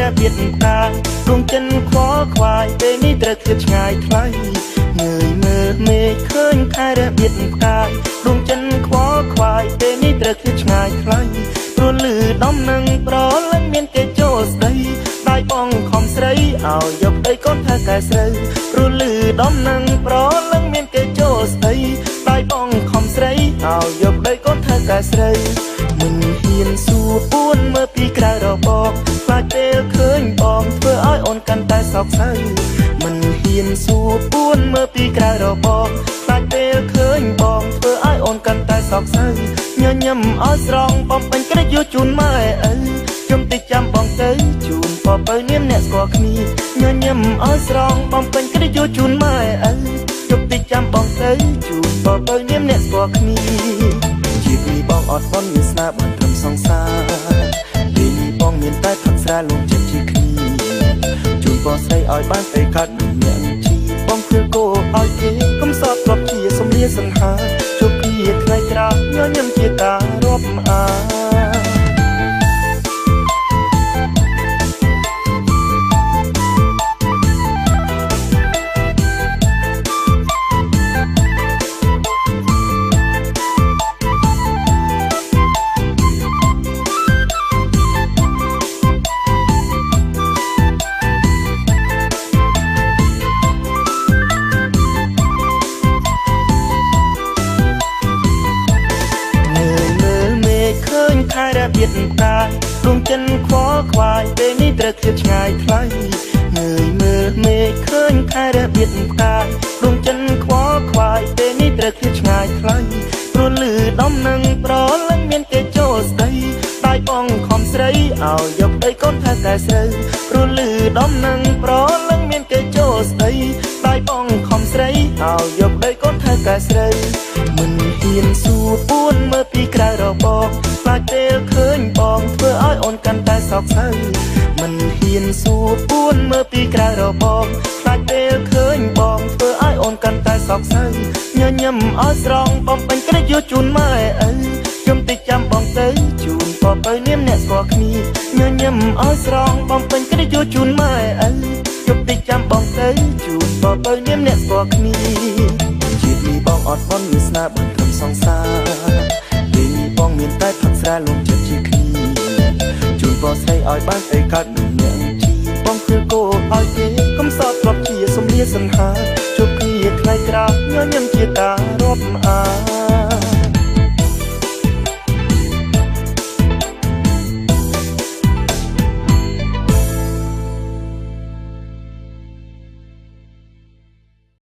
របៀបតាដួងចិនខ្វល់ខ្វាយពេលនេះត្រូវគិតឆ្ងាយថ្លៃងើយមើលមេឃឃើញខែរបៀបតាដួងចិនខ្វល់ខ្វាយពេលនេះត្រូវគិតឆ្ងាយថ្លៃព្រោះលឺដំនឹងប្រលឹងមានគេចូលស្ដីដៃបងខំស្រីឲ្យយកដីកូនថាកែស្រូវព្រោះលឺដំនឹងប្រលឹងមានគេចូលស្ដីដៃបងខំស្រីឲ្យយកដីកូនថាកែស្រូវមិនហ៊ានសួរពួនមើលពីក្រៅរបបខ្លាចពេលឃើញបងធ្វើឲ្យអូនកាន់តែសោកសៅមិនហ៊ានសួរពួនមើលពីក្រៅរបបខ្លាចពេលឃើញបងធ្វើឲ្យអូនកាន់តែសោកសៅញញឹមឲ្យស្រងបំពេញក្រិចយកជូនម៉ែឪខ្ញុំតិចចាំបងទៅជូនពពៅនាមអ្នកស្គាល់គ្នាញញឹមឲ្យស្រងបំពេញក្រិចយកជូនម៉ែឪខ្ញុំតិចចាំបងទៅជូនពពៅនាមអ្នកស្គាល់គ្នាជាពីបងអត់បន់មានស្នាបានត្រឹមសង្សារពេលនេះបងមានតែផឹកស្រាលងចិត្តជាគ្នាជូនបងស្រីឲ្យបានទៅកាត់អ្នកជីបងគឺគោឲ្យគេកុំសតប្រាប់ជាសំលៀសង្ហាជួបគ្នាថ្ងៃក្រោយញញឹមជាតារាប់អាខែរបៀបតាដួងចិនខ្វល់ខ្វាយពេលនេះត្រូវគិតឆ្ងាយថ្លៃងើយមើលមេឃឃើញខែរបៀបតាដួងចិនខ្វល់ខ្វាយពេលនេះត្រូវគិតឆ្ងាយថ្លៃព្រោះលឺដំនឹងប្រលឹងមានគេចូលស្ដីដៃបងខំស្រីឲ្យយកដីកូនថាកែស្រូវព្រោះលឺដំនឹងប្រលឹងមានគេចូលស្ដីដៃបងខំស្រីឲ្យយកដីកូនថាកែស្រូវមិនហ៊ានសួរពួនមើលពីក្រៅរបបខ្លាចពេលឃើញបងធ្វើឲ្យអូនកាន់តែសោកសៅមិនហ៊ានសួរពួនមើលពីក្រៅរបបខ្លាចពេលឃើញបងធ្វើឲ្យអូនកាន់តែសោកសៅញញឹមឲ្យស្រងបំពេញក្រិចយកជូនម៉ែឪខ្ញុំតិចចាំបងទៅជូនពពៅនាមអ្នកស្គាល់គ្នាញញឹមឲ្យស្រងបំពេញក្រិចយកជូនម៉ែឪខ្ញុំតិចចាំបងទៅជូនពពៅនាមអ្នកស្គាល់គ្នាជាតិនេះបងអត់បន់មានស្នាបានត្រឹមសង្សារពេលនេះបងមានតែផឹកស្រាលងចិត្តជាគ្នាជូនបងស្រីឲ្យបានទៅកាត់នឹងអ្នកជីបងគឺគោឲ្យគេកុំសតប្រាប់ជាសំលៀសង្ហាជួបគ្នាថ្ងៃក្រោយញញឹមជាតារាប់អា